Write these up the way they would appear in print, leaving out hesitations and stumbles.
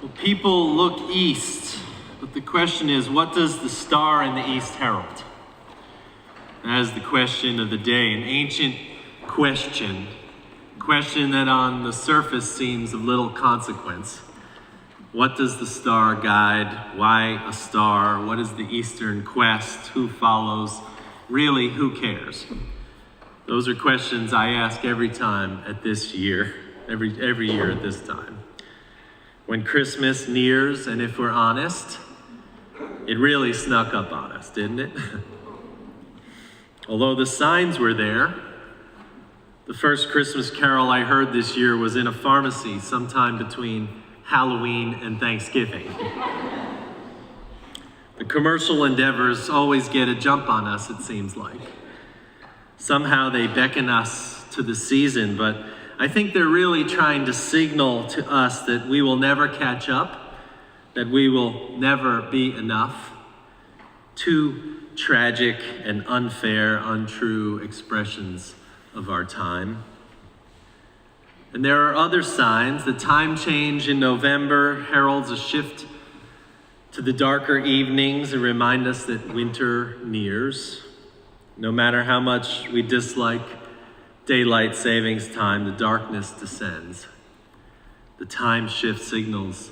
Well, people look east, but the question is, what does the star in the east herald? That is the question of the day, an ancient question that on the surface seems of little consequence. What does the star guide? Why a star? What is the eastern quest? Who follows? Really, who cares? Those are questions I ask every time at this year, every year at this time. When Christmas nears, and if we're honest, it really snuck up on us, didn't it? Although the signs were there, the first Christmas carol I heard this year was in a pharmacy sometime between Halloween and Thanksgiving. The commercial endeavors always get a jump on us, it seems like. Somehow they beckon us to the season, but I think they're really trying to signal to us that we will never catch up, that we will never be enough. Two tragic and unfair, untrue expressions of our time. And there are other signs. The time change in November heralds a shift to the darker evenings and remind us that winter nears. No matter how much we dislike daylight savings time, the darkness descends. The time shift signals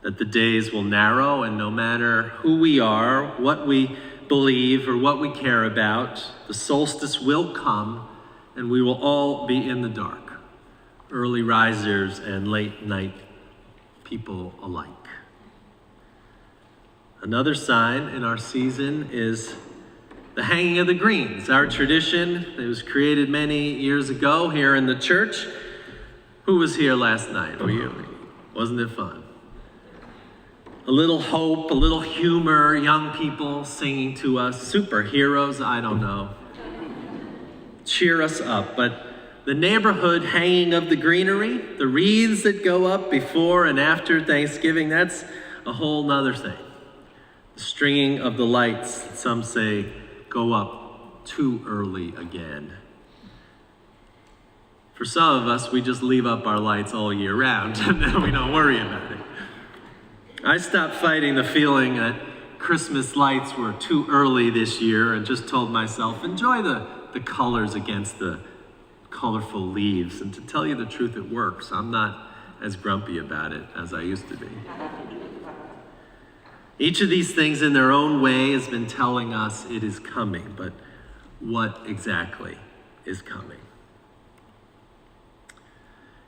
that the days will narrow, and no matter who we are, what we believe, or what we care about, the solstice will come, and we will all be in the dark, early risers and late night people alike. Another sign in our season is the hanging of the greens, our tradition that was created many years ago here in the church. Who was here last night? Oh, you? Wasn't it fun? A little hope, a little humor, young people singing to us, superheroes, I don't know. Cheer us up. But the neighborhood hanging of the greenery, the wreaths that go up before and after Thanksgiving, that's a whole nother thing. The stringing of the lights, some say, go up too early again. For some of us, we just leave up our lights all year round and then we don't worry about it. I stopped fighting the feeling that Christmas lights were too early this year and just told myself, enjoy the colors against the colorful leaves. And to tell you the truth, it works. I'm not as grumpy about it as I used to be. Each of these things in their own way has been telling us it is coming, but what exactly is coming?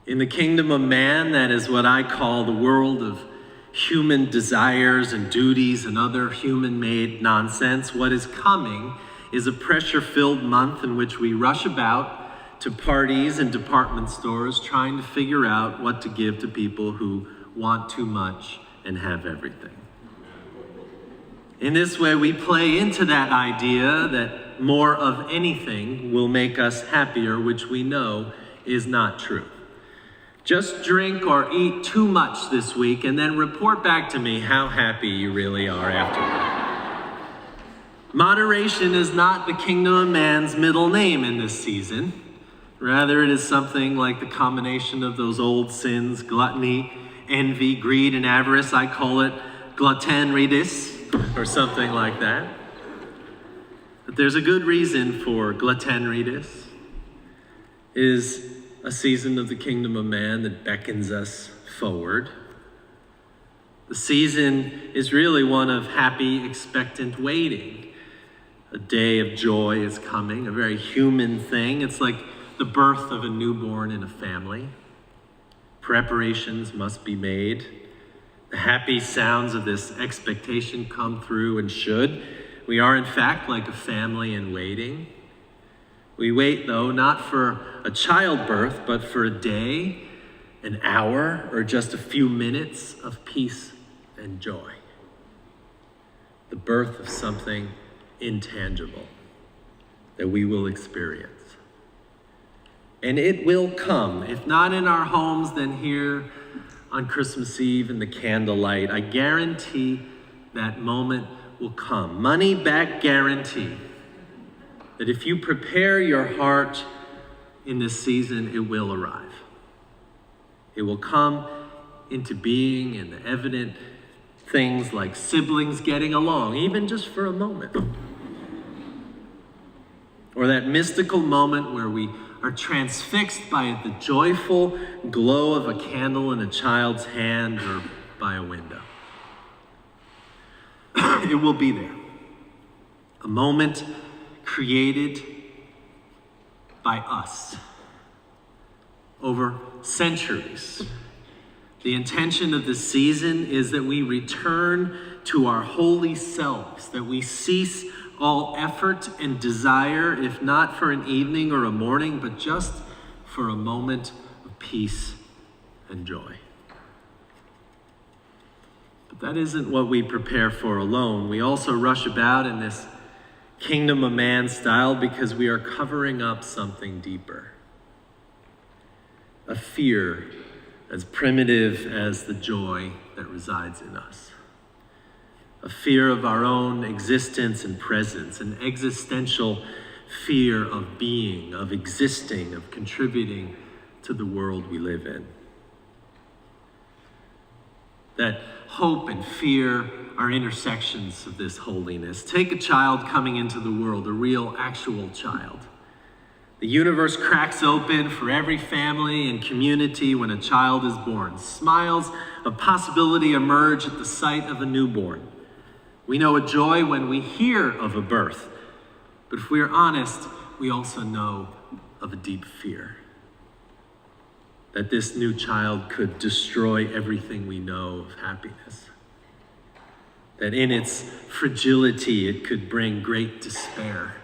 In the kingdom of man, that is what I call the world of human desires and duties and other human-made nonsense. What is coming is a pressure-filled month in which we rush about to parties and department stores trying to figure out what to give to people who want too much and have everything. In this way, we play into that idea that more of anything will make us happier, which we know is not true. Just drink or eat too much this week and then report back to me how happy you really are afterward. Moderation is not the kingdom of man's middle name in this season. Rather, it is something like the combination of those old sins, gluttony, envy, greed, and avarice. I call it gluttonridis, or something like that. But there's a good reason for gluttonridis. It is a season of the kingdom of man that beckons us forward. The season is really one of happy, expectant waiting. A day of joy is coming, a very human thing. It's like the birth of a newborn in a family. Preparations must be made. The happy sounds of this expectation come through and should. We are, in fact, like a family in waiting. We wait, though, not for a childbirth, but for a day, an hour, or just a few minutes of peace and joy. The birth of something intangible that we will experience. And it will come, if not in our homes, then here on Christmas Eve in the candlelight. I guarantee that moment will come. Money back guarantee that if you prepare your heart in this season, it will arrive. It will come into being in the evident things like siblings getting along, even just for a moment. Or that mystical moment where we are transfixed by the joyful glow of a candle in a child's hand or by a window. It will be there. A moment created by us over centuries. The intention of this season is that we return to our holy selves, that we cease all effort and desire, if not for an evening or a morning, but just for a moment of peace and joy. But that isn't what we prepare for alone. We also rush about in this kingdom of man style because we are covering up something deeper. A fear as primitive as the joy that resides in us. A fear of our own existence and presence, an existential fear of being, of existing, of contributing to the world we live in. That hope and fear are intersections of this holiness. Take a child coming into the world, a real, actual child. The universe cracks open for every family and community when a child is born. Smiles of possibility emerge at the sight of a newborn. We know a joy when we hear of a birth, but if we are honest, we also know of a deep fear that this new child could destroy everything we know of happiness. That in its fragility, it could bring great despair.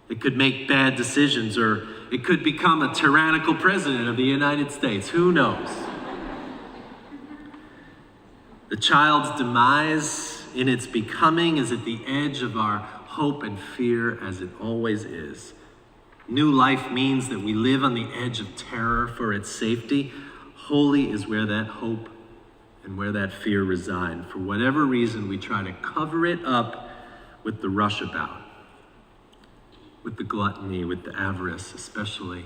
It could make bad decisions, or it could become a tyrannical president of the United States. Who knows? The child's demise in its becoming is at the edge of our hope and fear, as it always is. New life means that we live on the edge of terror for its safety. Holy is where that hope and where that fear reside. For whatever reason, we try to cover it up with the rushabout, with the gluttony, with the avarice, especially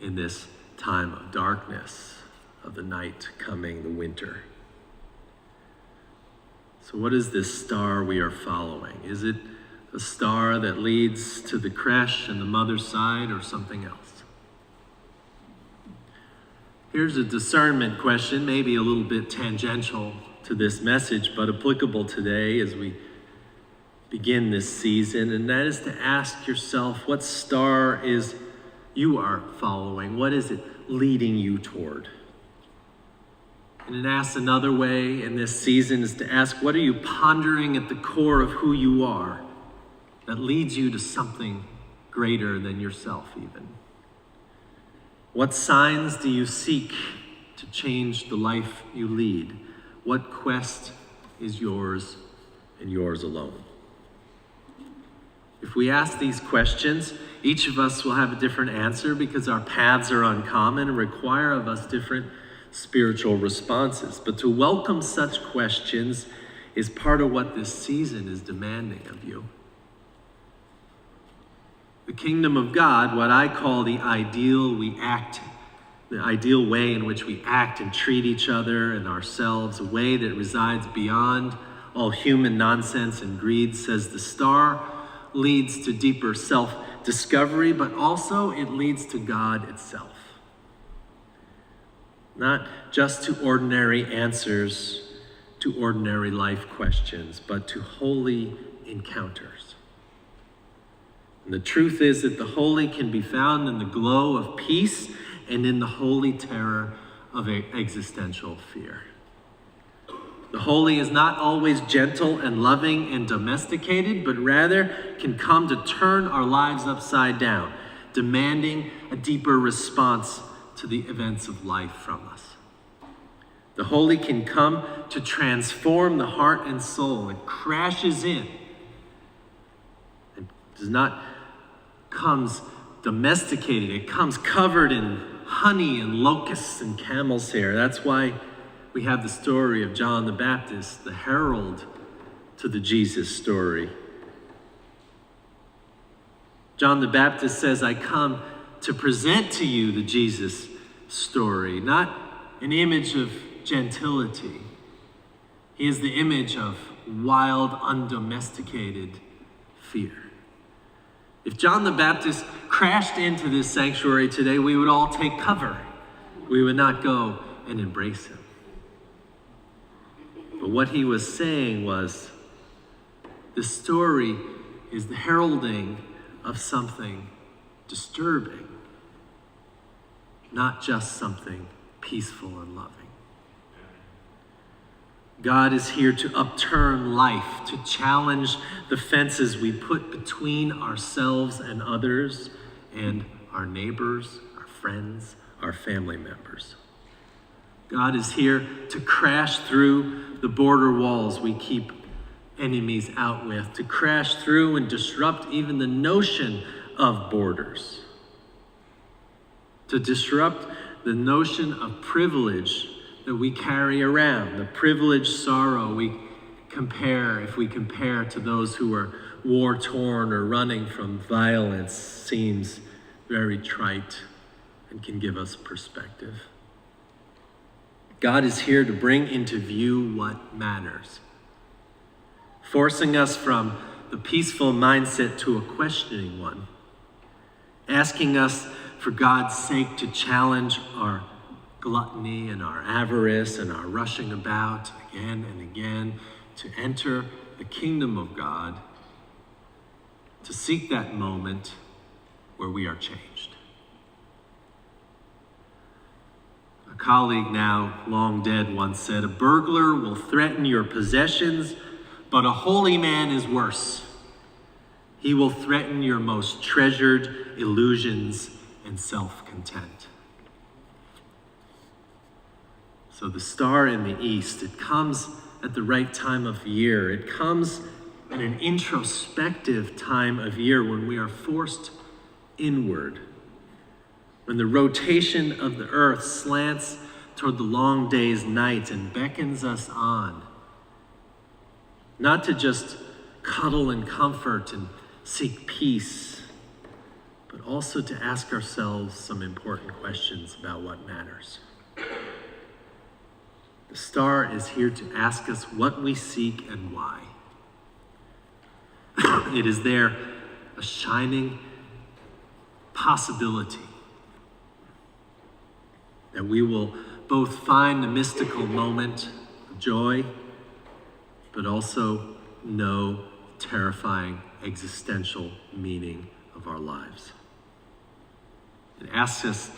in this time of darkness, of the night coming, the winter. So what is this star we are following? Is it a star that leads to the creche and the mother's side, or something else? Here's a discernment question, maybe a little bit tangential to this message, but applicable today as we begin this season, and that is to ask yourself, what star is you are following? What is it leading you toward? And then asked another way in this season is to ask, what are you pondering at the core of who you are that leads you to something greater than yourself even? What signs do you seek to change the life you lead? What quest is yours and yours alone? If we ask these questions, each of us will have a different answer because our paths are uncommon and require of us different spiritual responses. But to welcome such questions is part of what this season is demanding of you. The kingdom of God, what I call the ideal way in which we act and treat each other and ourselves, a way that resides beyond all human nonsense and greed, says the star leads to deeper self-discovery, but also it leads to God itself. Not just to ordinary answers to ordinary life questions, but to holy encounters. And the truth is that the holy can be found in the glow of peace and in the holy terror of existential fear. The holy is not always gentle and loving and domesticated, but rather can come to turn our lives upside down, demanding a deeper response to the events of life from us. The holy can come to transform the heart and soul. It crashes in and does not comes domesticated. It comes covered in honey and locusts and camel's hair. That's why we have the story of John the Baptist, the herald to the Jesus story. John the Baptist says, I come to present to you the Jesus story, not an image of gentility. He is the image of wild, undomesticated fear. If John the Baptist crashed into this sanctuary today, we would all take cover. We would not go and embrace him. But what he was saying was, the story is the heralding of something disturbing, not just something peaceful and loving. God is here to upturn life, to challenge the fences we put between ourselves and others, and our neighbors, our friends, our family members. God is here to crash through the border walls we keep enemies out with, to crash through and disrupt even the notion of borders, to disrupt the notion of privilege that we carry around, the privileged sorrow we compare, if we compare to those who are war-torn or running from violence, seems very trite and can give us perspective. God is here to bring into view what matters, forcing us from the peaceful mindset to a questioning one, asking us for God's sake to challenge our gluttony and our avarice and our rushing about again and again to enter the kingdom of God, to seek that moment where we are changed. A colleague, now long dead, once said, "A burglar will threaten your possessions, but a holy man is worse. He will threaten your most treasured illusions and self-content." So the star in the east, it comes at the right time of year. It comes at an introspective time of year when we are forced inward, when the rotation of the earth slants toward the long day's night and beckons us on, not to just cuddle and comfort and seek peace, but also to ask ourselves some important questions about what matters. The star is here to ask us what we seek and why. It is there, a shining possibility that we will both find the mystical moment of joy, but also know the terrifying existential meaning of our lives. It asks us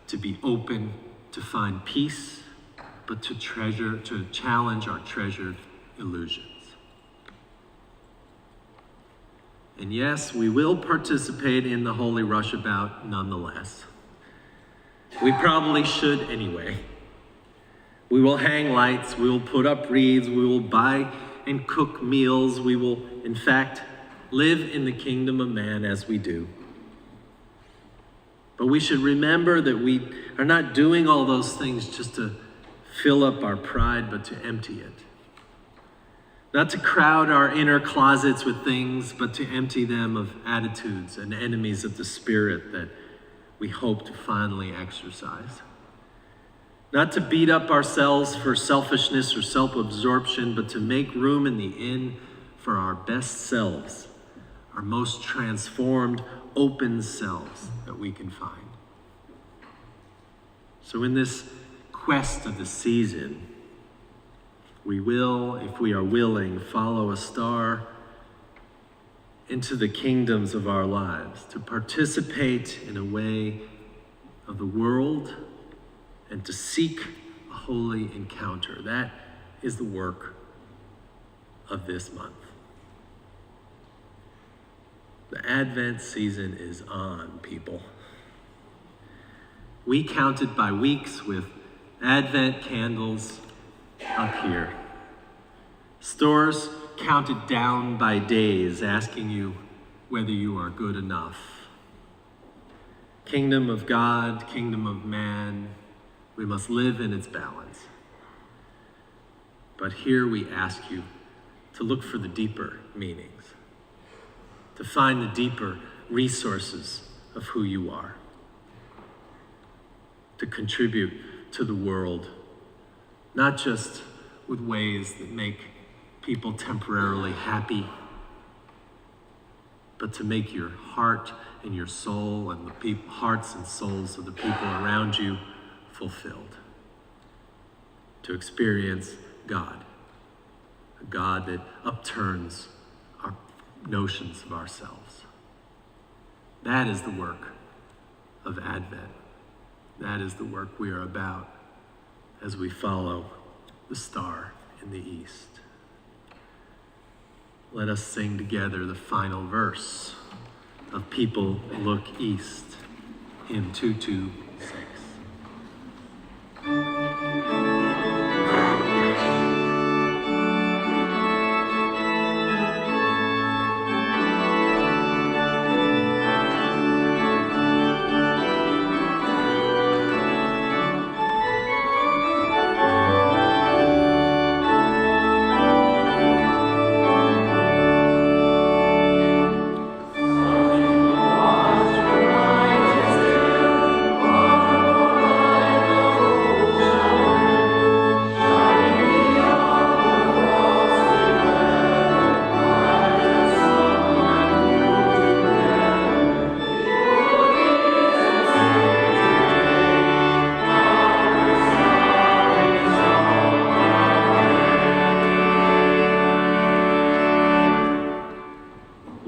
to be open to find peace, but to challenge our treasured illusions. And yes, we will participate in the holy rushabout nonetheless. We probably should anyway. We will hang lights, we will put up wreaths, we will buy and cook meals, we will, in fact, live in the kingdom of man as we do. But we should remember that we are not doing all those things just to fill up our pride, but to empty it. Not to crowd our inner closets with things, but to empty them of attitudes and enemies of the spirit that we hope to finally exercise. Not to beat up ourselves for selfishness or self-absorption, but to make room in the inn for our best selves, our most transformed, open selves that we can find. So in this quest of the season, we will, if we are willing, follow a star into the kingdoms of our lives, to participate in a way of the world and to seek a holy encounter. That is the work of this month. The Advent season is on, people. We counted by weeks with Advent candles up here. Stores counted down by days, asking you whether you are good enough. Kingdom of God, kingdom of man, we must live in its balance. But here we ask you to look for the deeper meanings, to find the deeper resources of who you are, to contribute to the world not just with ways that make people temporarily happy, but to make your heart and your soul and the hearts and souls of the people around you fulfilled. To experience God, a God that upturns our notions of ourselves. That is the work of Advent. That is the work we are about as we follow the star in the east. Let us sing together the final verse of People Look East, hymn 226.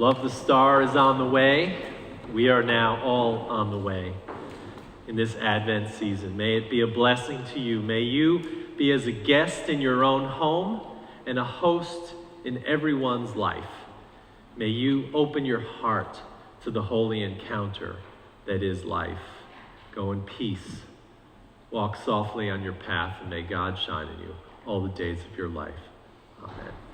Love the Star is on the way. We are now all on the way in this Advent season. May it be a blessing to you. May you be as a guest in your own home and a host in everyone's life. May you open your heart to the holy encounter that is life. Go in peace. Walk softly on your path, and may God shine in you all the days of your life. Amen.